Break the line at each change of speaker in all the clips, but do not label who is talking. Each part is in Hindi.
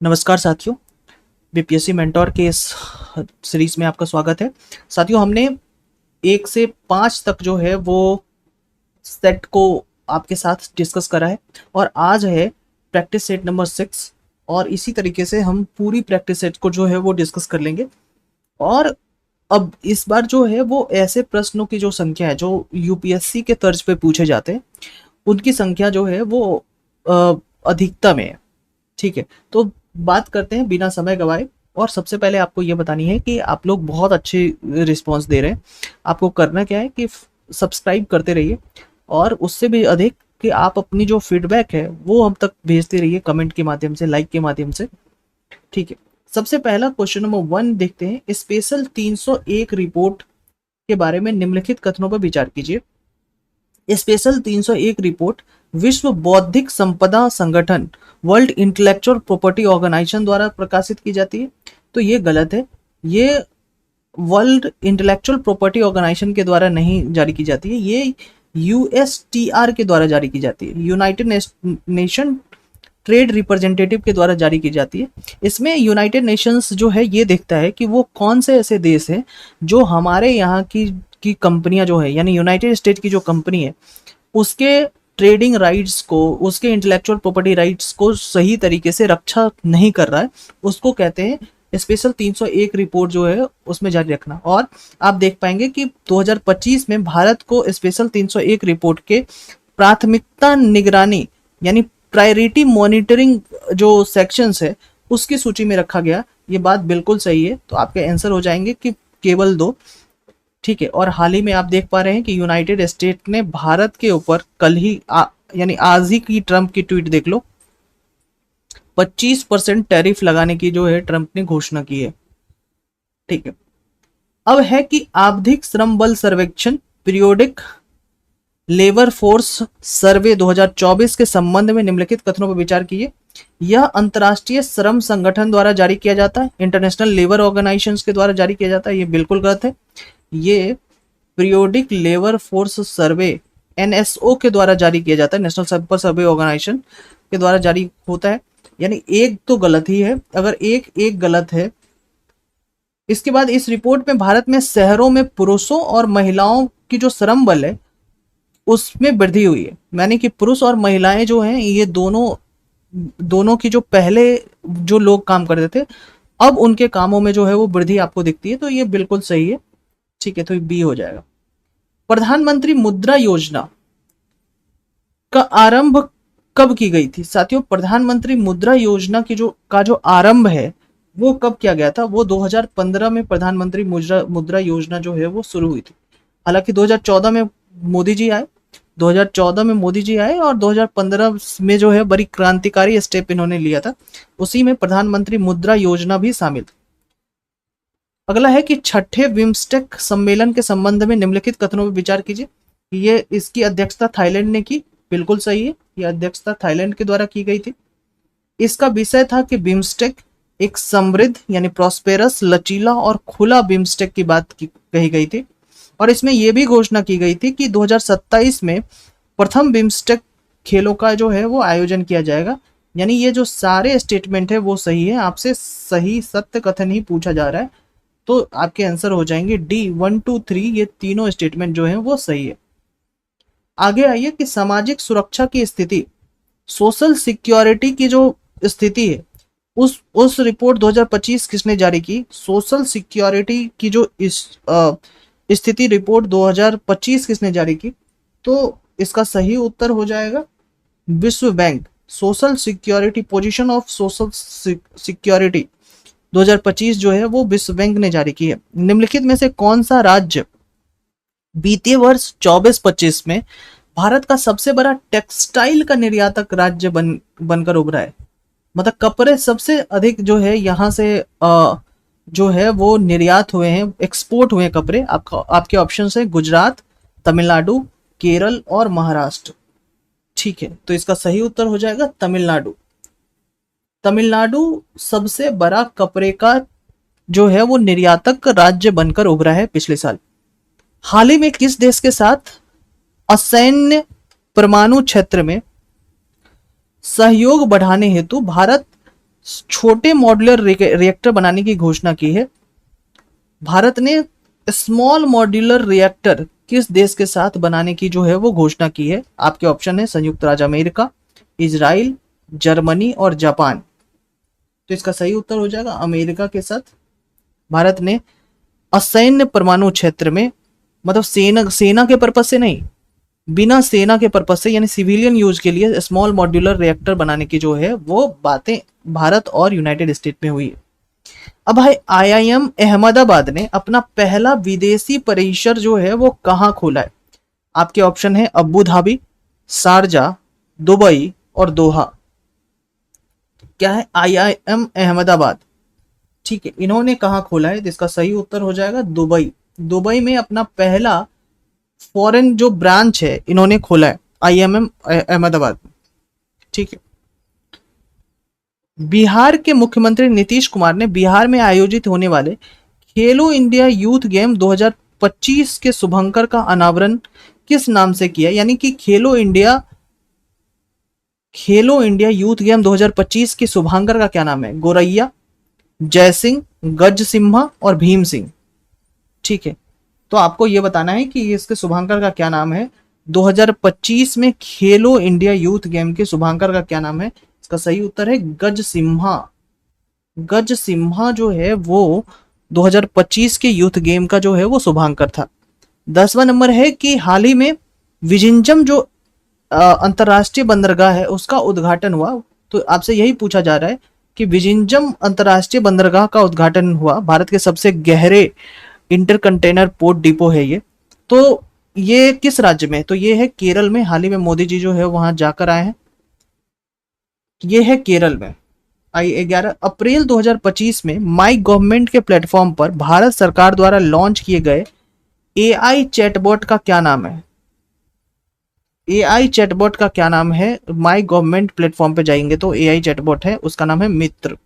नमस्कार साथियों, बीपीएससी मेंटोर के इस सीरीज में आपका स्वागत है। साथियों, हमने 1 से 5 तक जो है वो सेट को आपके साथ डिस्कस करा है और आज है प्रैक्टिस सेट नंबर 6 और इसी तरीके से हम पूरी प्रैक्टिस सेट को जो है वो डिस्कस कर लेंगे। और अब इस बार जो है वो ऐसे प्रश्नों की जो संख्या है जो यूपीएससी के तर्ज पे पूछे जाते हैं उनकी संख्या जो है वो अ, अधिकतम है। ठीक है, तो बात करते हैं बिना समय गवाए। और सबसे पहले आपको ये बतानी है कि आप लोग बहुत अच्छे रिस्पांस दे रहे हैं। आपको करना क्या है कि सब्सक्राइब करते रहिए और उससे भी अधिक कि आप अपनी जो फीडबैक है वो हम तक भेजते रहिए कमेंट के माध्यम से, लाइक के माध्यम से। ठीक है, सबसे पहला क्वेश्चन नंबर 1 देखते हैं। स्पेशल 301 रिपोर्ट के बारे में निम्नलिखित कथनों पर विचार कीजिए। स्पेशल 301 रिपोर्ट विश्व बौद्धिक संपदा संगठन वर्ल्ड इंटेलेक्चुअल प्रॉपर्टी ऑर्गेनाइजेशन द्वारा प्रकाशित की जाती है। तो ये गलत है। ये वर्ल्ड इंटेलेक्चुअल प्रॉपर्टी ऑर्गेनाइजेशन के द्वारा नहीं जारी की जाती है, ये यूएसटीआर के द्वारा जारी की जाती है, यूनाइटेड नेशन ट्रेड रिप्रेजेंटेटिव के द्वारा जारी की जाती है। इसमें यूनाइटेड नेशंस जो है ये देखता है कि वो कौन से ऐसे देश हैं जो हमारे यहाँ की कंपनियां जो है, यानी यूनाइटेड स्टेट की जो कंपनी है उसके ट्रेडिंग राइट्स को, उसके इंटेलेक्चुअल प्रॉपर्टी राइट्स को सही तरीके से रक्षा नहीं कर रहा है, उसको कहते हैं स्पेशल 301 रिपोर्ट जो है उसमें जारी रखना। और आप देख पाएंगे कि 2025 में भारत को स्पेशल 301 रिपोर्ट के प्राथमिकता निगरानी यानी प्रायोरिटी मॉनिटरिंग जो सेक्शंस है उसकी सूची में रखा गया। ये बात बिल्कुल सही है, तो आपके आंसर हो जाएंगे कि केवल 2। ठीक है, और हाल ही में आप देख पा रहे हैं कि यूनाइटेड स्टेट ने भारत के ऊपर कल ही यानी आज ही की ट्रंप की ट्वीट देख लो, 25% टैरिफ लगाने की जो है ट्रंप ने घोषणा की है। ठीक है, अब है कि आवधिक श्रम बल सर्वेक्षण पीरियोडिक लेबर फोर्स सर्वे 2024 के संबंध में निम्नलिखित कथनों पर विचार कीजिए। यह अंतर्राष्ट्रीय श्रम संगठन द्वारा जारी किया जाता है, इंटरनेशनल लेबर ऑर्गेनाइजेशन के द्वारा जारी किया जाता है, ये बिल्कुल गलत है। ये periodic labour force survey NSO के द्वारा जारी किया जाता है, नेशनल सर्वर सर्वे ऑर्गेनाइजेशन के द्वारा जारी होता है। यानी एक तो गलत ही है, अगर एक एक गलत है। इसके बाद इस रिपोर्ट में भारत में शहरों में पुरुषों और महिलाओं की जो श्रम बल है उसमें वृद्धि हुई है, यानी कि पुरुष और महिलाएं जो हैं ये दोनों दोनों की जो पहले जो लोग काम करते थे अब उनके कामों में जो है वो वृद्धि आपको दिखती है, तो ये बिल्कुल सही है। ठीक है, तो बी हो जाएगा। प्रधानमंत्री मुद्रा योजना का आरंभ कब की गई थी? साथियों, प्रधानमंत्री मुद्रा योजना की जो आरंभ है वो कब किया गया था? वो 2015 में प्रधानमंत्री मुद्रा योजना जो है वो शुरू हुई थी। हालांकि 2014 में मोदी जी आए, 2014 में मोदी जी आए और 2015 में जो है बड़ी क्रांतिकारी स्टेप इन्होंने लिया था, उसी में प्रधानमंत्री मुद्रा योजना भी शामिल थी। अगला है कि छठे बिम्स्टेक सम्मेलन के संबंध में निम्नलिखित कथनों पर विचार कीजिए। ये इसकी अध्यक्षता थाईलैंड ने की, बिल्कुल सही है, यह अध्यक्षता थाईलैंड के द्वारा की गई थी। इसका विषय था कि बिम्स्टेक एक समृद्ध यानी प्रॉस्पेरस, लचीला और खुला बिम्स्टेक की बात कही गई थी। और इसमें यह भी घोषणा की गई थी कि 2027 में प्रथम बिम्स्टेक खेलों का जो है वो आयोजन किया जाएगा। यानी ये जो सारे स्टेटमेंट है वो सही है, आपसे सही सत्य कथन ही पूछा जा रहा है, तो आपके आंसर हो जाएंगे डी 1 2 3, ये तीनों स्टेटमेंट जो है वो सही है। आगे आइए कि सामाजिक सुरक्षा की स्थिति, सोशल सिक्योरिटी की जो स्थिति है उस रिपोर्ट 2025 किसने जारी की? सोशल सिक्योरिटी की जो स्थिति रिपोर्ट 2025 किसने जारी की? तो इसका सही उत्तर हो जाएगा विश्व bank. Social security, position of social security 2025 जो है वो विश्व बैंक ने जारी की है। निम्नलिखित में से कौन सा राज्य बीते वर्ष 24-25 में भारत का सबसे बड़ा टेक्सटाइल का निर्यातक राज्य बनकर उभरा है? मतलब कपड़े सबसे अधिक जो है यहाँ से जो है वो निर्यात हुए हैं, एक्सपोर्ट हुए हैं कपड़े। आपके ऑप्शन है गुजरात, तमिलनाडु, केरल और महाराष्ट्र। ठीक है, तो इसका सही उत्तर हो जाएगा तमिलनाडु। तमिलनाडु सबसे बड़ा कपड़े का जो है वो निर्यातक राज्य बनकर उभरा है पिछले साल। हाल ही में किस देश के साथ असैन्य परमाणु क्षेत्र में सहयोग बढ़ाने हेतु भारत छोटे मॉड्यूलर रिएक्टर बनाने की घोषणा की है? भारत ने स्मॉल मॉड्यूलर रिएक्टर किस देश के साथ बनाने की जो है वो घोषणा की है? आपके ऑप्शन है संयुक्त राज्य अमेरिका, इजराइल, जर्मनी और जापान। तो इसका सही उत्तर हो जाएगा अमेरिका के साथ भारत ने असैन्य परमाणु क्षेत्र में, मतलब सेना के पर्पज से नहीं, बिना सेना के पर्पज से यानी सिविलियन यूज के लिए स्मॉल मॉड्यूलर रिएक्टर बनाने की जो है वो बातें भारत और यूनाइटेड स्टेट में हुई है। अब है आईआईएम अहमदाबाद ने अपना पहला विदेशी परिसर जो है वो कहाँ खोला है? आपके ऑप्शन है अबू धाबी, शारजा, दुबई और दोहा। क्या है? आईआईएम अहमदाबाद। ठीक है, इन्होंने कहाँ खोला है? इसका सही उत्तर हो जाएगा दुबई। दुबई में अपना पहला फॉरेन जो ब्रांच है इन्होंने खोला है आईआईएम अहमदाबाद। ठीक है। बिहार के मुख्यमंत्री नीतीश कुमार ने बिहार में आयोजित होने वाले खेलो इंडिया यूथ गेम 2025 के शुभंकर का अनावरण किस नाम से किया? यानी कि खेलो इंडिया यूथ गेम 2025 के शुभांकर का क्या नाम है? गोरैया, जयसिंह, गज सिम्हा और भीम सिंह। ठीक है, तो आपको यह बताना है कि इसके शुभांकर का क्या नाम है। 2025 में खेलो इंडिया यूथ गेम के शुभांकर का क्या नाम है? इसका सही उत्तर है गज सिम्हा। गज सिम्हा जो है वो 2025 के यूथ गेम का जो है वो शुभांकर था। 10वां नंबर है कि हाल ही में विजिंजम जो अंतरराष्ट्रीय बंदरगाह है उसका उद्घाटन हुआ। तो आपसे यही पूछा जा रहा है कि विजिंजम अंतरराष्ट्रीय बंदरगाह का उद्घाटन हुआ। भारत के सबसे गहरे इंटर कंटेनर पोर्ट डिपो है ये। तो ये किस राज्य में? तो ये है केरल में। हाल ही में मोदी जी जो है वहां जाकर आए हैं। ये है केरल में। 11 अप्रैल 2025 में माई गवर्नमेंट के प्लेटफॉर्म पर भारत सरकार द्वारा लॉन्च किए गए एआई चैटबॉट का क्या नाम है? एआई चैटबॉट का क्या नाम है? माई गवर्नमेंट प्लेटफॉर्म पे जाएंगे तो एआई चैटबॉट है, उसका नाम है मित्र।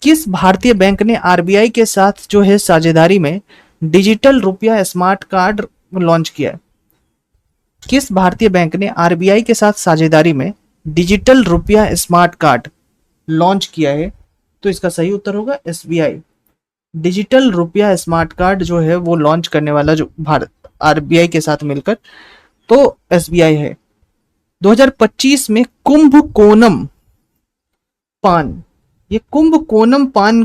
किस भारतीय बैंक ने आरबीआई के साथ जो है साझेदारी में डिजिटल रुपया स्मार्ट कार्ड लॉन्च किया है? किस भारतीय बैंक ने आरबीआई के साथ साझेदारी में डिजिटल रुपया स्मार्ट कार्ड लॉन्च किया है? तो इसका सही उत्तर होगा एसबीआई। डिजिटल रुपया स्मार्ट कार्ड जो है वो लॉन्च करने वाला जो भारत आरबीआई के साथ मिलकर तो एसबीआई है। 2025 में कुंभकोणम पान, ये कुंभकोणम पान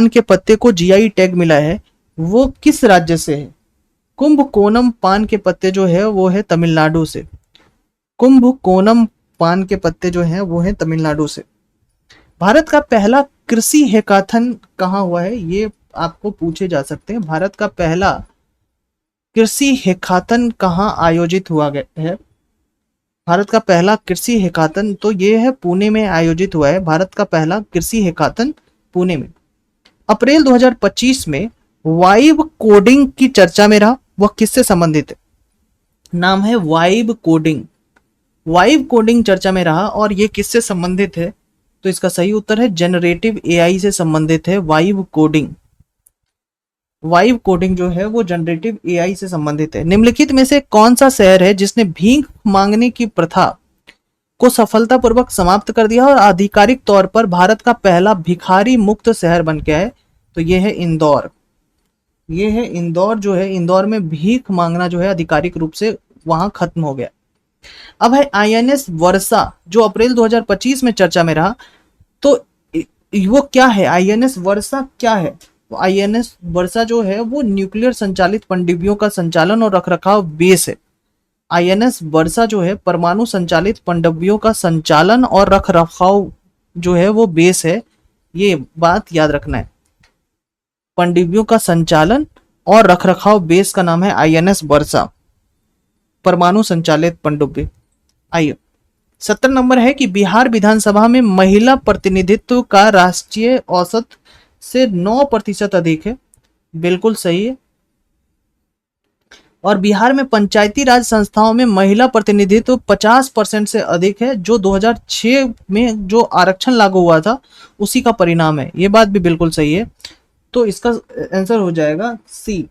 के पत्ते को जीआई टैग मिला है, वो किस राज्य से है? कुंभकोणम पान के पत्ते जो है वो है तमिलनाडु से। कुंभकोणम पान के पत्ते जो हैं वो है तमिलनाडु से। भारत का पहला कृषि हैकाथन कहाँ हुआ है? ये आपको पूछे जा सकते हैं। भारत का पहला कृषि हैकाथन कहाँ आयोजित हुआ है? भारत का पहला कृषि हैकाथन तो ये है पुणे में आयोजित हुआ है। भारत का पहला कृषि हैकाथन पुणे में। अप्रैल 2025 में वाइब कोडिंग की चर्चा में रहा, वह किससे संबंधित है? नाम है वाइब कोडिंग। वाइब कोडिंग चर्चा में रहा और ये किससे संबंधित है? तो इसका सही उत्तर है जनरेटिव एआई से संबंधित है वाइब कोडिंग। वाइब कोडिंग जो है वो जनरेटिव एआई से संबंधित है। निम्नलिखित में से कौन सा शहर है जिसने भीख मांगने की प्रथा को सफलतापूर्वक समाप्त कर दिया और आधिकारिक तौर पर भारत का पहला भिखारी मुक्त शहर बन गया है? तो ये है इंदौर। ये है इंदौर जो है, इंदौर में भीख मांगना जो है आधिकारिक रूप से वहां खत्म हो गया। अब है आईएनएस वर्षा जो अप्रैल 2025 में चर्चा में रहा, तो वो क्या है? आईएनएस वर्षा क्या है? आईएनएस वर्षा जो है वो न्यूक्लियर संचालित पनडुब्बियों का संचालन और रखरखाव बेस है। आईएनएस वर्षा जो है परमाणु संचालित पनडुब्बियों का संचालन और रखरखाव जो है वो बेस है। ये बात याद रखना है। पनडुब्बियों का संचालन और रखरखाव बेस का नाम है आईएनएस वर्षा, परमाणु संचालित पनडुब्बी। आइए 70 नंबर है कि बिहार विधानसभा में महिला प्रतिनिधित्व का राष्ट्रीय औसत से 9% अधिक है। बिल्कुल सही है। और बिहार में पंचायती राज संस्थाओं में महिला प्रतिनिधित्व 50% से अधिक है, जो 2006 में जो आरक्षण लागू हुआ था उसी का परिणाम है। ये बात भी बिल्कुल सही है। तो इसका आंसर हो जाएगा सी,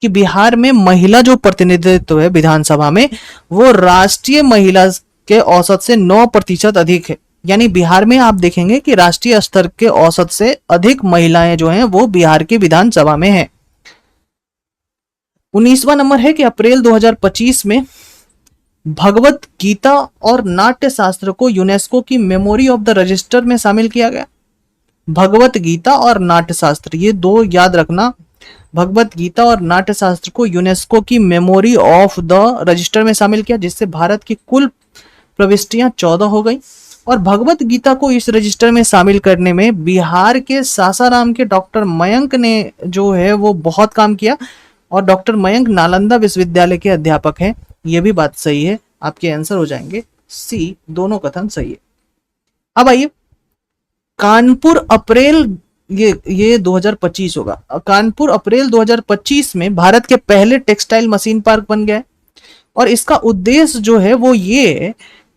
कि बिहार में महिला जो प्रतिनिधित्व है विधानसभा में वो राष्ट्रीय महिला के औसत से 9% अधिक है। यानी बिहार में आप देखेंगे कि राष्ट्रीय स्तर के औसत से अधिक महिलाएं जो हैं वो बिहार की विधानसभा में हैं। 19वां नंबर है कि अप्रैल 2025 में भगवत गीता और नाट्य शास्त्र को यूनेस्को की मेमोरी ऑफ द रजिस्टर में शामिल किया गया। भगवत गीता और नाट्य शास्त्र, ये दो याद रखना। भगवत गीता और नाट्य शास्त्र को यूनेस्को की मेमोरी ऑफ द रजिस्टर में शामिल किया, जिससे भारत की कुल प्रविष्टियां 14 हो गई। और भगवत गीता को इस रजिस्टर में शामिल करने में बिहार के सासाराम के डॉक्टर मयंक ने जो है वो बहुत काम किया। और डॉक्टर मयंक नालंदा विश्वविद्यालय के अध्यापक हैं। ये भी बात सही है, आपके आंसर हो जाएंगे सी, दोनों कथन सही है। अब आइए कानपुर अप्रैल, ये 2025 होगा। कानपुर अप्रैल 2025 में भारत के पहले टेक्सटाइल मशीन पार्क बन गया है। और इसका उद्देश्य जो है वो ये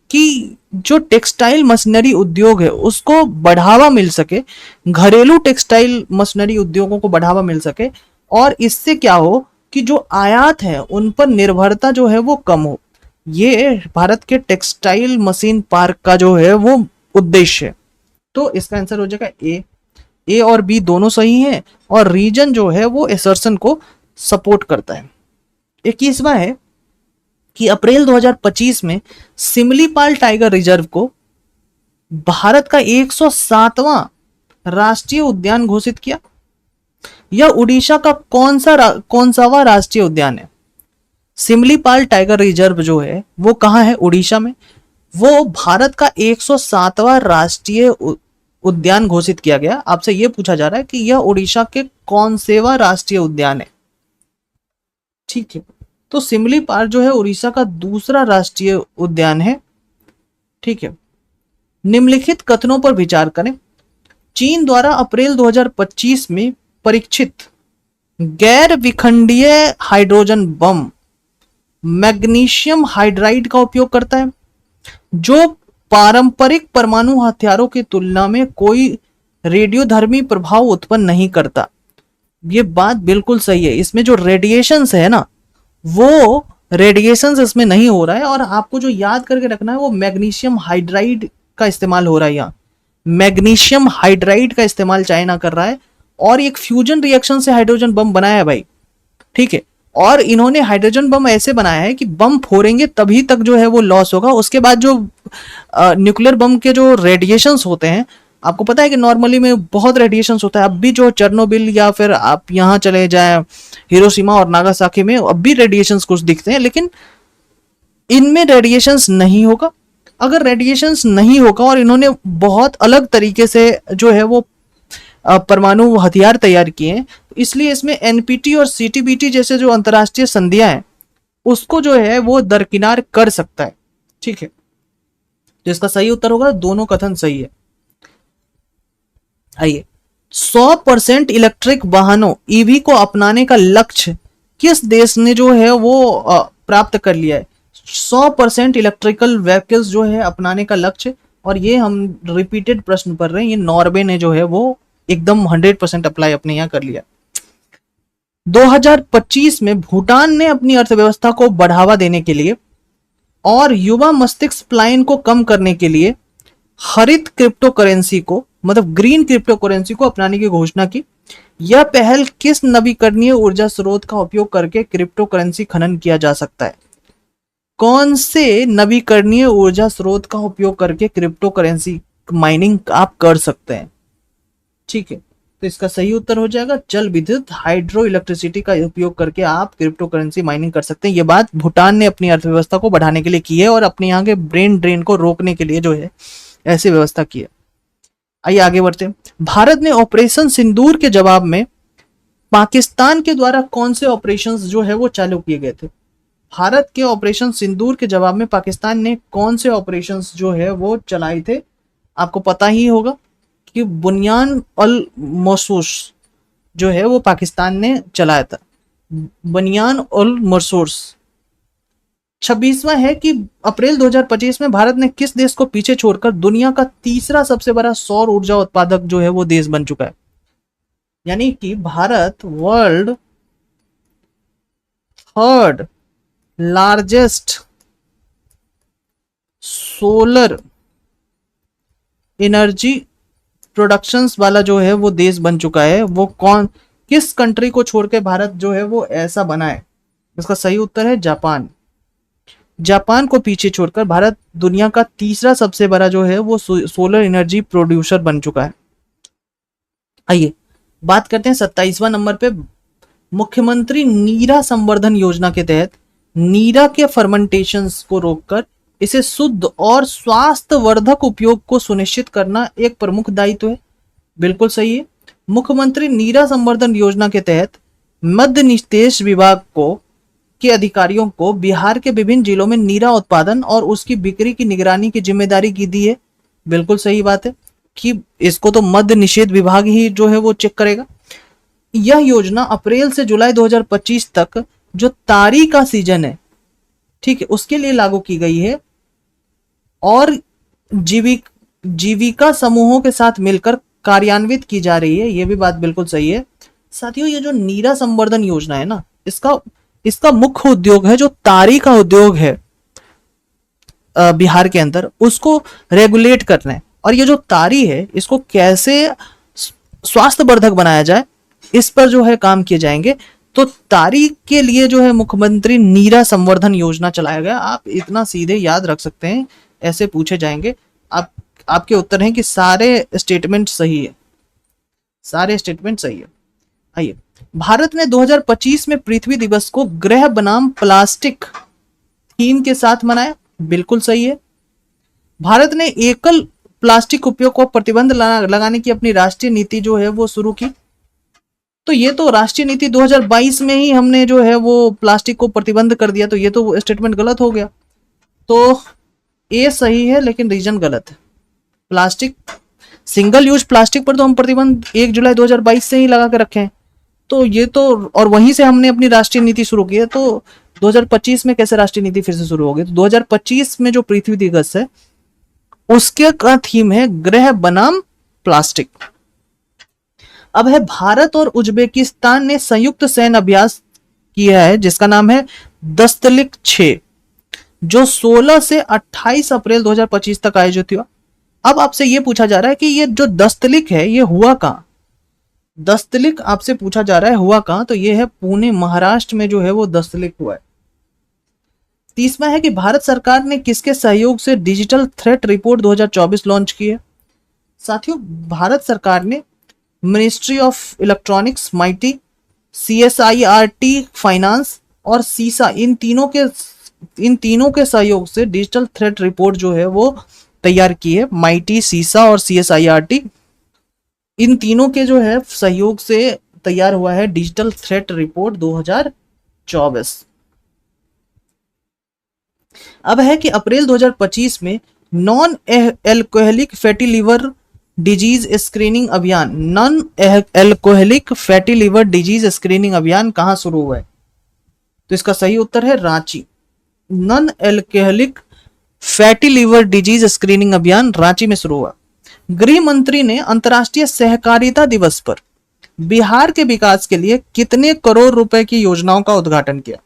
कि जो टेक्सटाइल मशीनरी उद्योग है उसको बढ़ावा मिल सके, घरेलू टेक्सटाइल मशीनरी उद्योगों को बढ़ावा मिल सके, और इससे क्या हो कि जो आयात है उन पर निर्भरता जो है वो कम हो। ये भारत के टेक्सटाइल मशीन पार्क का जो है वो उद्देश्य है। तो इसका आंसर हो जाएगा ए और बी दोनों सही हैं, और रीजन जो है वो एसर्शन को सपोर्ट करता है। 21वां है कि अप्रैल 2025 में सिमलीपाल टाइगर रिजर्व को भारत का 107वां राष्ट्रीय उद्यान घोषित किया। यह उड़ीसा का कौन सावा राष्ट्रीय उद्यान है? सिमलीपाल टाइगर रिजर्व जो है वो कहाँ है? उड़ीसा में। वो भारत का 107वां राष्ट्रीय उद्यान घोषित किया गया। आपसे यह पूछा जा रहा है कि यह उड़ीसा के कौन सेवा राष्ट्रीय उद्यान है। ठीक है, तो सिमलीपाल जो है उड़ीसा का दूसरा राष्ट्रीय उद्यान है। ठीक है, निम्नलिखित कथनों पर विचार करें। चीन द्वारा अप्रैल 2025 में परीक्षित गैर विखंडीय हाइड्रोजन बम मैग्नीशियम हाइड्राइड का उपयोग करता है, जो पारंपरिक परमाणु हथियारों की तुलना में कोई रेडियोधर्मी प्रभाव उत्पन्न नहीं करता। ये बात बिल्कुल सही है। इसमें जो रेडिएशंस है ना, वो रेडिएशंस इसमें नहीं हो रहा है। और आपको जो याद करके रखना है वो मैग्नीशियम हाइड्राइड का इस्तेमाल हो रहा है। यहाँ मैग्नीशियम हाइड्राइड का इस्तेमाल चाइना कर रहा है, और एक फ्यूजन रिएक्शन से हाइड्रोजन बम बनाया है भाई। ठीक है, और इन्होंने हाइड्रोजन बम ऐसे बनाया है कि बम फोड़ेंगे तभी तक जो है वो लॉस होगा। उसके बाद जो न्यूक्लियर बम के जो रेडिएशंस होते हैं, आपको पता है कि नॉर्मली में बहुत रेडिएशंस होता है। अब भी जो चेर्नोबिल या फिर आप यहाँ चले जाएं हिरोशिमा और नागासाकी में, अब भी रेडिएशंस कुछ दिखते हैं, लेकिन इनमें रेडिएशंस नहीं होगा। अगर रेडिएशंस नहीं होगा और इन्होंने बहुत अलग तरीके से जो है वो परमाणु हथियार तैयार किए हैं, तो इसलिए इसमें एनपीटी और सीटीबीटी जैसे जो अंतरराष्ट्रीय संधियां हैं उसको जो है वो दरकिनार कर सकता है। ठीक है, तो इसका सही उत्तर होगा, दोनों कथन सही है। आइए, 100% इलेक्ट्रिक वाहनों ईवी को अपनाने का लक्ष्य किस देश ने जो है वो प्राप्त कर लिया है? 100% इलेक्ट्रिकल व्हीकल्स जो है अपनाने का लक्ष्य, और ये हम रिपीटेड प्रश्न पढ़ रहे हैं, ये नॉर्वे ने जो है वो एकदम 100% अप्लाई अपने यहाँ कर लिया। 2025 में भूटान ने अपनी अर्थव्यवस्था को बढ़ावा देने के लिए और युवा मस्तिष्क पलायन को कम करने के लिए हरित क्रिप्टो करेंसी को, मतलब ग्रीन क्रिप्टो करेंसी को अपनाने की घोषणा की। यह पहल किस नवीकरणीय ऊर्जा स्रोत का उपयोग करके क्रिप्टो करेंसी खनन किया जा सकता है? कौन से नवीकरणीय ऊर्जा स्रोत का उपयोग करके क्रिप्टो करेंसी माइनिंग आप कर सकते हैं? ठीक है, तो इसका सही उत्तर हो जाएगा जल विद्युत, हाइड्रो इलेक्ट्रिसिटी का उपयोग करके आप क्रिप्टो करेंसी माइनिंग कर सकते हैं। ये बात भूटान ने अपनी अर्थव्यवस्था को बढ़ाने के लिए की है और अपने यहाँ के ब्रेन ड्रेन को रोकने के लिए जो है ऐसी व्यवस्था की है। आइए आगे बढ़ते हैं। भारत ने ऑपरेशन सिंदूर के जवाब में पाकिस्तान के द्वारा कौन से ऑपरेशंस जो है वो चालू किए गए थे? भारत के ऑपरेशन सिंदूर के जवाब में पाकिस्तान ने कौन से ऑपरेशंस जो है वो चलाए थे? आपको पता ही होगा कि बुनियान अल मरसूस जो है वो पाकिस्तान ने चलाया था। बुनियान अल मरसूस। 26वां है कि अप्रैल 2025 में भारत ने किस देश को पीछे छोड़कर दुनिया का तीसरा सबसे बड़ा सौर ऊर्जा उत्पादक जो है वो देश बन चुका है? यानी कि Bharat world third largest solar energy productions वाला जो है वो देश बन चुका है। वो कौन, किस कंट्री को छोड़ के भारत जो है वो ऐसा बना है? इसका सही उत्तर है जापान। जापान को पीछे छोड़कर भारत दुनिया का तीसरा सबसे बड़ा जो है वो सोलर एनर्जी प्रोड्यूसर बन चुका है। आइए बात करते हैं 27वां नंबर पे। मुख्यमंत्री नीरा संवर्धन योजना के तहत नीरा के फर्मेंटेशन को रोककर इसे शुद्ध और स्वास्थ्यवर्धक उपयोग को सुनिश्चित करना एक प्रमुख दायित्व है। बिल्कुल सही है। मुख्यमंत्री नीरा संवर्धन योजना के तहत मध्य निषेध विभाग को के अधिकारियों को बिहार के विभिन्न जिलों में नीरा उत्पादन और उसकी बिक्री की निगरानी की जिम्मेदारी की दी है। बिल्कुल सही बात है कि इसको तो मद्य निषेध विभाग ही जो है वो चेक करेगा। यह योजना अप्रैल से जुलाई 2025 तक जो तारी का सीजन है, ठीक है, उसके लिए लागू की गई है और जीविका समूहों के साथ मिलकर कार्यान्वित की जा रही है। यह भी बात बिल्कुल सही है। साथियों, ये जो नीरा संवर्धन योजना है ना, इसका मुख्य उद्योग है जो तारी का उद्योग है बिहार के अंदर, उसको रेगुलेट करना है। और ये जो तारी है इसको कैसे स्वास्थ्यवर्धक बनाया जाए, इस पर जो है काम किए जाएंगे। तो तारी के लिए जो है मुख्यमंत्री नीरा संवर्धन योजना चलाया गया। आप इतना सीधे याद रख सकते हैं, ऐसे पूछे जाएंगे। आपके उत्तर हैं कि सारे स्टेटमेंट सही है, सारे स्टेटमेंट सही है। आइए, भारत ने 2025 में पृथ्वी दिवस को ग्रह बनाम प्लास्टिक थीम के साथ मनाया। बिल्कुल सही है। भारत ने एकल प्लास्टिक उपयोग को प्रतिबंध लगाने की अपनी राष्ट्रीय नीति जो है वो शुरू की। तो ये तो राष्ट्रीय नीति 2022 में ही हमने जो है वो प्लास्टिक को प्रतिबंध कर दिया, तो ये तो स्टेटमेंट गलत हो गया। तो ए सही है लेकिन रीजन गलत है। प्लास्टिक, सिंगल यूज प्लास्टिक पर तो हम प्रतिबंध 1 जुलाई 2022 से ही लगा के रखे हैं। तो ये तो, और वहीं से हमने अपनी राष्ट्रीय नीति शुरू की है। तो 2025 में कैसे राष्ट्रीय नीति फिर से शुरू होगी? तो 2025 में जो पृथ्वी दिवस है उसके का थीम है ग्रह बनाम प्लास्टिक। अब है, भारत और उज्बेकिस्तान ने संयुक्त सैन्य अभ्यास किया है जिसका नाम है दस्तलिक 6, जो 16 से 28 अप्रैल 2025 तक आयोजित हुआ। अब आपसे यह पूछा जा रहा है कि ये जो दस्तलिक है ये हुआ कहां? दस्तलिक आपसे पूछा जा रहा है हुआ कहां? तो ये है पुणे, महाराष्ट्र में जो है वो दस्तलिक हुआ है। 30वां है कि भारत सरकार ने किसके सहयोग से डिजिटल थ्रेट रिपोर्ट 2024 लॉन्च की है? साथियों, भारत सरकार ने ministry of electronics, mighty, CSIRT finance और सीसा, इन तीनों के सहयोग से डिजिटल थ्रेट रिपोर्ट जो है वो तैयार की है। माइटी, सीसा और CSIRT, इन तीनों के जो है सहयोग से तैयार हुआ है डिजिटल थ्रेट रिपोर्ट 2024। अब है कि अप्रैल 2025 में non alcoholic fatty liver disease screening अभियान, non alcoholic fatty liver disease screening अभियान कहां शुरू हुआ है? तो इसका सही उत्तर है Ranchi. Non alcoholic fatty liver disease screening अभियान रांची में शुरू हुआ। गृह मंत्री ने अंतर्राष्ट्रीय सहकारिता दिवस पर बिहार के विकास के लिए कितने करोड़ रुपए की योजनाओं का उद्घाटन किया?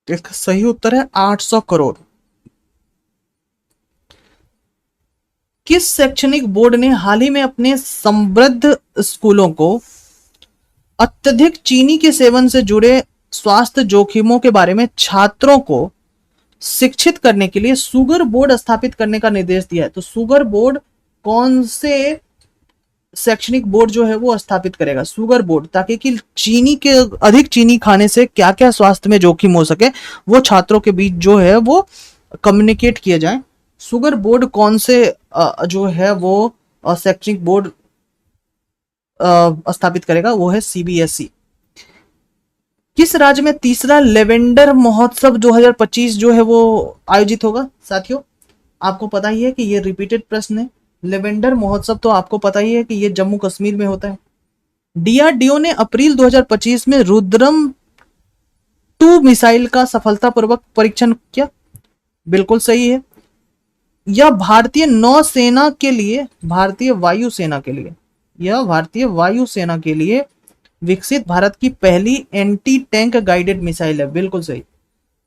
इसका सही उत्तर है 800 करोड़। किस शैक्षणिक बोर्ड ने हाल ही में अपने समृद्ध स्कूलों को अत्यधिक चीनी के सेवन से जुड़े स्वास्थ्य जोखिमों के बारे में छात्रों को शिक्षित करने के लिए शुगर बोर्ड स्थापित करने का निर्देश दिया है? तो शुगर बोर्ड कौन से शैक्षणिक बोर्ड जो है वो स्थापित करेगा? शुगर बोर्ड, ताकि कि अधिक चीनी खाने से क्या क्या स्वास्थ्य में जोखिम हो सके वो छात्रों के बीच जो है वो कम्युनिकेट किया जाए। शुगर बोर्ड कौन से जो है वो शैक्षणिक बोर्ड स्थापित करेगा? वो है CBSE। किस राज्य में तीसरा लेवेंडर महोत्सव 2025 जो है वो आयोजित होगा? साथियों, आपको पता ही है कि ये रिपीटेड प्रश्न है। लेवेंडर महोत्सव तो आपको पता ही है कि ये जम्मू कश्मीर में होता है। DRDO ने अप्रैल 2025 में रुद्रम 2 मिसाइल का सफलतापूर्वक परीक्षण किया। बिल्कुल सही है। यह भारतीय नौसेना के लिए, भारतीय वायुसेना के लिए विकसित भारत की पहली एंटी टैंक गाइडेड मिसाइल है। बिल्कुल सही।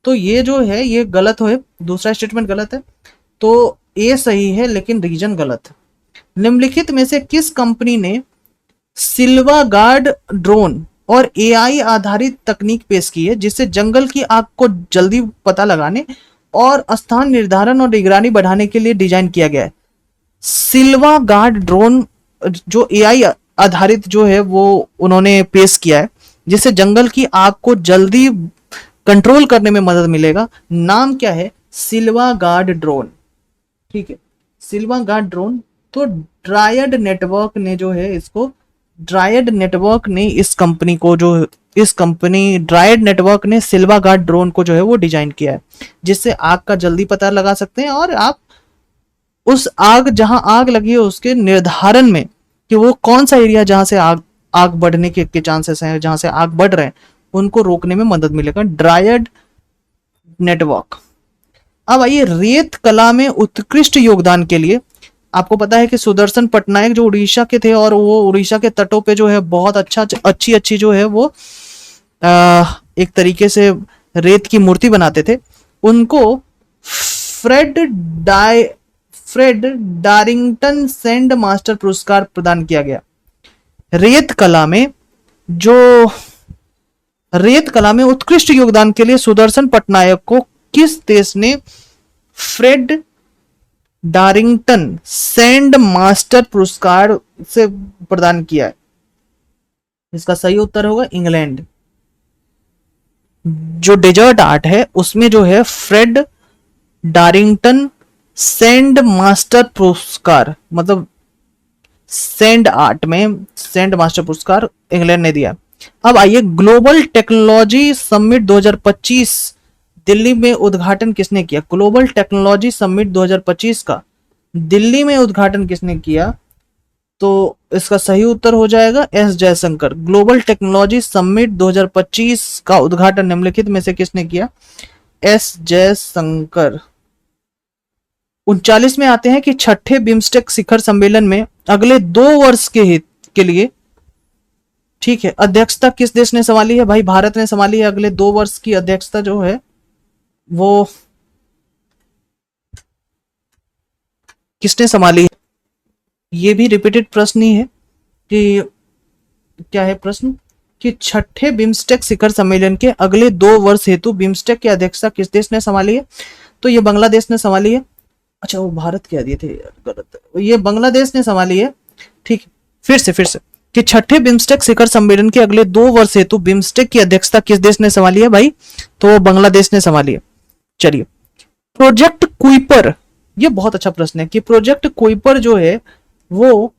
तो ये जो है ये गलत है, दूसरा स्टेटमेंट गलत है, तो ए सही है लेकिन रीजन गलत है। निम्नलिखित में से किस कंपनी ने सिल्वा गार्ड ड्रोन और एआई आधारित तकनीक पेश की है जिससे जंगल की आग को जल्दी पता लगाने और स्थान निर्धारण और निगरानी बढ़ाने के लिए डिजाइन किया गया है? सिल्वा गार्ड ड्रोन जो एआई आधारित जो है वो उन्होंने पेश किया है जिससे जंगल की आग को जल्दी कंट्रोल करने में मदद मिलेगा। नाम क्या है? सिल्वा गार्ड ड्रोन। ठीक है, सिल्वा गार्ड ड्रोन। तो ड्रायड नेटवर्क ने जो है इसको, ड्रायड नेटवर्क ने इस कंपनी को जो, इस कंपनी ड्रायड नेटवर्क ने सिल्वा गार्ड ड्रोन को जो है वो डिजाइन किया है जिससे आग का जल्दी पता लगा सकते हैं और आप उस आग, जहां आग लगी है उसके निर्धारण में कि वो कौन सा एरिया जहां से आग आग बढ़ने के चांसेस हैं, जहां से आग बढ़ रहे हैं, उनको रोकने में मदद मिलेगा ड्रायड नेटवर्क। अब आइए, रेत कला में उत्कृष्ट योगदान के लिए आपको पता है कि सुदर्शन पटनायक जो उड़ीसा के थे और वो उड़ीसा के तटों पे जो है बहुत अच्छी जो है वो एक तरीके से रेत की मूर्ति बनाते थे, उनको फ्रेड डारिंगटन सैंड मास्टर पुरस्कार प्रदान किया गया। रेत कला में उत्कृष्ट योगदान के लिए सुदर्शन पटनायक को किस देश ने फ्रेड डारिंगटन सैंड मास्टर पुरस्कार से प्रदान किया है? इसका सही उत्तर होगा इंग्लैंड। जो डेजर्ट आर्ट है उसमें जो है फ्रेड डारिंगटन सैंड मास्टर पुरस्कार, मतलब सैंड आर्ट में सैंड मास्टर पुरस्कार इंग्लैंड ने दिया। अब आइए, ग्लोबल टेक्नोलॉजी समिट 2025 दिल्ली में उद्घाटन किसने किया? ग्लोबल टेक्नोलॉजी समिट 2025 का दिल्ली में उद्घाटन किसने किया? तो इसका सही उत्तर हो जाएगा S Jaishankar. Global technology summit 2025 का उद्घाटन निम्नलिखित में से किसने किया? एस जयशंकर। 39 में आते हैं कि छठे बिम्स्टेक शिखर सम्मेलन में अगले 2 वर्ष के लिए, ठीक है, अध्यक्षता किस देश ने संभाली है? भाई भारत ने संभाली है। अगले 2 वर्ष की अध्यक्षता जो है वो किसने संभाली है? ये भी रिपीटेड प्रश्न ही है कि क्या है प्रश्न कि छठे बिम्स्टेक शिखर सम्मेलन के अगले 2 वर्ष हेतु बिम्स्टेक की अध्यक्षता किस देश ने संभाली है? तो ये बांग्लादेश ने संभाली है। अच्छा, वो भारत कह दिए थे यार, गलत, ये बांग्लादेश ने संभाली है। ठीक, फिर से कि छठे बिम्स्टेक शिखर सम्मेलन के अगले 2 वर्ष हेतु बिम्स्टेक की अध्यक्षता किस देश ने संभाली है भाई? तो बांग्लादेश ने संभाली है। चलिए, प्रोजेक्ट कुइपर, ये बहुत अच्छा प्रश्न है कि प्रोजेक्ट कुइपर जो है वो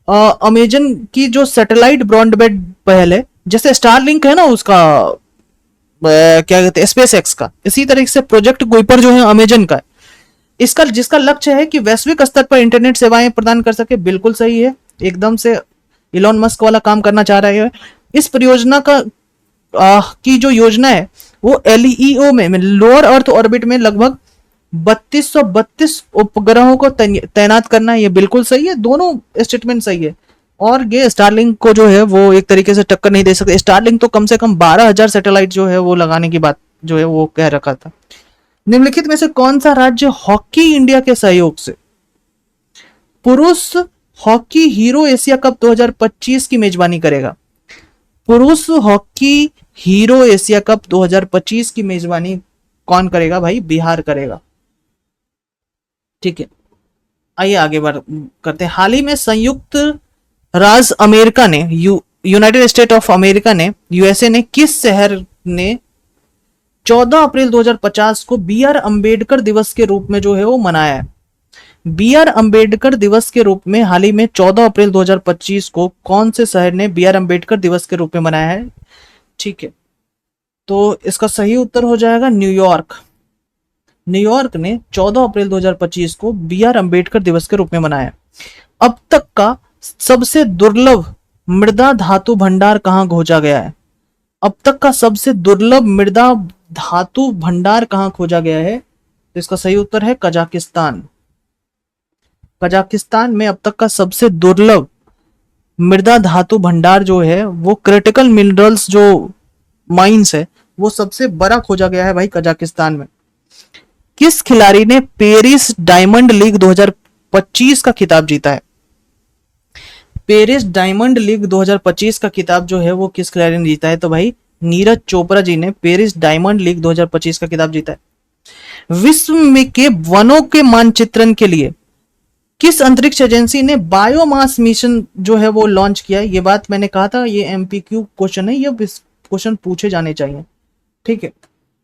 अमेजन की जो सैटेलाइट ब्रॉडबैंड पहल है, जैसे स्टारलिंक है ना उसका क्या कहते हैं स्पेस एक्स का, इसी तरीके से प्रोजेक्ट कुइपर जो है अमेजन का है। इसका जिसका लक्ष्य है कि वैश्विक स्तर पर इंटरनेट सेवाएं प्रदान कर सके। बिल्कुल सही है, एकदम से इलॉन मस्क वाला काम करना चाह रहे हैं। इस परियोजना का की जो योजना है वो एलईओ में लोअर अर्थ ऑर्बिट में लगभग 3232 उपग्रहों को तैनात करना है। ये बिल्कुल सही है, दोनों स्टेटमेंट सही है। और ये स्टारलिंक को जो है वो एक तरीके से टक्कर नहीं दे सकते। स्टारलिंक तो कम से कम 12,000 सैटेलाइट जो है वो लगाने की बात जो है वो कह रखा था। निम्नलिखित में से कौन सा राज्य हॉकी इंडिया के सहयोग से पुरुष हॉकी हीरो एशिया कप 2025 की मेजबानी करेगा? पुरुष हॉकी हीरो एशिया कप 2025 की मेजबानी कौन करेगा भाई? बिहार करेगा। ठीक है, आइए आगे बढ़ करते हैं। हाल ही में संयुक्त राज्य अमेरिका ने यूनाइटेड स्टेट ऑफ अमेरिका ने यूएसए ने किस शहर ने 14 अप्रैल 2050 को बी आर अंबेडकर दिवस के रूप में जो है वो मनाया है? बी आर अंबेडकर दिवस के रूप में हाल ही में 14 अप्रैल 2025 को कौन से शहर ने बी आर अंबेडकर दिवस के रूप में मनाया है? ठीक है, तो इसका सही उत्तर हो जाएगा न्यूयॉर्क। न्यूयॉर्क ने 14 अप्रैल 2025 को बी आर अंबेडकर दिवस के रूप में मनाया। अब तक का सबसे दुर्लभ मृदा धातु भंडार कहां खोजा गया है? अब तक का सबसे दुर्लभ मृदा धातु भंडार कहां खोजा गया है? तो इसका सही उत्तर है कजाकिस्तान। कजाकिस्तान में अब तक का सबसे दुर्लभ मृदा धातु भंडार जो है वो क्रिटिकल मिनरल्स जो माइंस है वो सबसे बड़ा खोजा गया है भाई कजाकिस्तान में। किस खिलाड़ी ने पेरिस डायमंड लीग 2025 का खिताब जीता है? पेरिस डायमंड लीग 2025 का खिताब जो है वो किस खिलाड़ी ने जीता है? तो भाई नीरज चोपड़ा जी ने पेरिस डायमंड लीग 2025 का खिताब जीता है। विश्व में के वनों के मानचित्रण के लिए किस अंतरिक्ष एजेंसी ने बायोमास मिशन जो है वो लॉन्च किया है? ये बात मैंने कहा था, ये एमपीक्यू क्वेश्चन है, ये क्वेश्चन पूछे जाने चाहिए, ठीक है।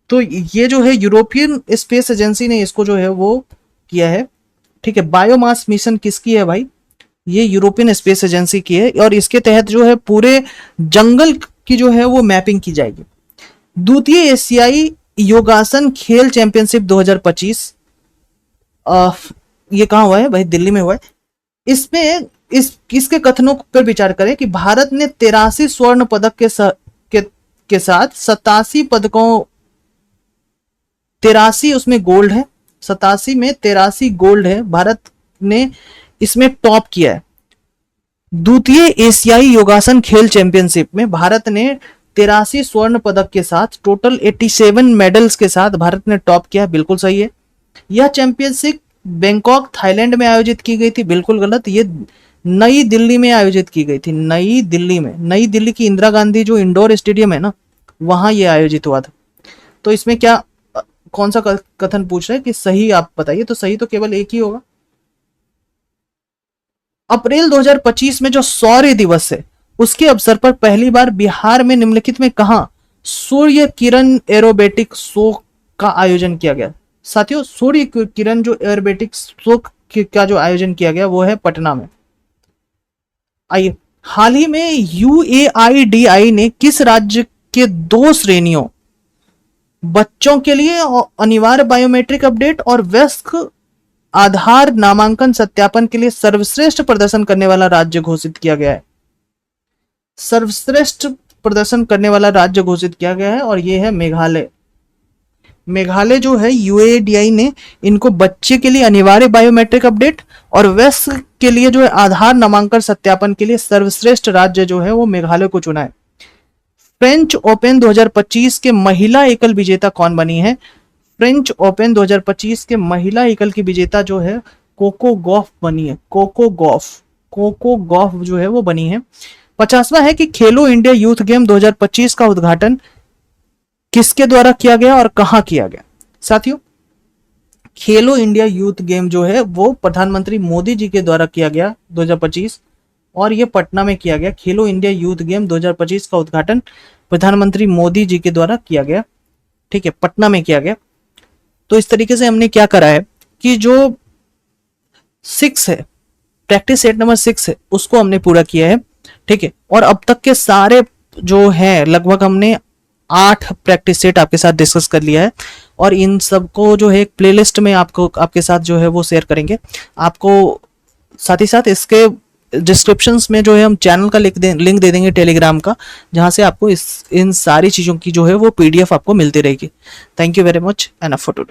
तो ये जो है यूरोपियन स्पेस एजेंसी ने इसको जो है वो किया है, ठीक है। बायोमास मिशन किसकी है भाई? ये यूरोपियन स्पेस एजेंसी की है, और इसके तहत जो है पूरे जंगल की जो है वो मैपिंग की जाएगी। द्वितीय एशियाई योगासन खेल चैंपियनशिप 2025 ये कहाँ हुआ है भाई? दिल्ली में हुआ है। इसमें इसके कथनों पर विचार करें कि भारत ने 83 स्वर्ण पदक के साथ 87 पदकों, 83 उसमें गोल्ड है, 87 में 83 गोल्ड है, भारत ने इसमें टॉप किया है। द्वितीय एशियाई योगासन खेल चैंपियनशिप में भारत ने 83 स्वर्ण पदक के साथ टोटल 87 मेडल्स के साथ भारत ने टॉप किया, बिल्कुल सही है। यह चैंपियनशिप बैंकॉक थाईलैंड में आयोजित की गई थी, बिल्कुल गलत। ये नई दिल्ली में आयोजित की गई थी, नई दिल्ली में, नई दिल्ली की इंदिरा गांधी जो इंडोर स्टेडियम है ना, वहां ये आयोजित हुआ था। तो इसमें क्या कौन सा कथन पूछ रहे हैं कि सही आप बताइए? तो सही तो केवल एक ही होगा। अप्रैल 2025 में जो शौर्य दिवस है उसके अवसर पर पहली बार बिहार में निम्नलिखित में कहां सूर्य किरण एरोबेटिक शो का आयोजन किया गया? साथियों, सूर्य किरण जो एरोबेटिक शो का जो आयोजन किया गया वो है पटना में। आइए, हाल ही में यूएआईडीआई ने किस राज्य के 2 श्रेणियों, बच्चों के लिए अनिवार्य बायोमेट्रिक अपडेट और वयस्क आधार नामांकन सत्यापन के लिए सर्वश्रेष्ठ प्रदर्शन करने वाला राज्य घोषित किया गया है? सर्वश्रेष्ठ प्रदर्शन करने वाला राज्य घोषित किया गया है, और यह है मेघालय। मेघालय जो है यूएडीआई ने इनको बच्चे के लिए अनिवार्य बायोमेट्रिक अपडेट और वयस्क के लिए जो है आधार नामांकन सत्यापन के लिए सर्वश्रेष्ठ राज्य जो है वो मेघालय को चुना है। फ्रेंच ओपन 2025 के महिला एकल विजेता कौन बनी है? फ्रेंच ओपन 2025 के महिला एकल की विजेता जो है कोको गॉफ बनी है। कोको गॉफ जो है वो बनी है। 50वां है कि खेलो इंडिया यूथ गेम 2025 का उद्घाटन किसके द्वारा किया गया और कहां किया गया? साथियों, खेलो इंडिया यूथ गेम जो है वो प्रधानमंत्री मोदी जी के द्वारा किया गया 2025, और ये पटना में किया गया। खेलो इंडिया यूथ गेम 2025 का उद्घाटन प्रधानमंत्री मोदी जी के द्वारा किया गया, ठीक है, पटना में किया गया। तो इस तरीके से हमने क्या करा है कि जो 6 है, प्रैक्टिस सेट नंबर 6 है, उसको हमने पूरा किया है, ठीक है। और अब तक के सारे जो है लगभग हमने 8 प्रैक्टिस सेट आपके साथ डिस्कस कर लिया है, और इन सबको जो है एक प्लेलिस्ट में आपके साथ जो है वो शेयर करेंगे आपको। साथ ही साथ इसके डिस्क्रिप्शंस में जो है हम चैनल का लिंक दे देंगे टेलीग्राम का, जहां से आपको इन सारी चीज़ों की जो है वो PDF आपको मिलती रहेगी। Thank you very much, enough for today.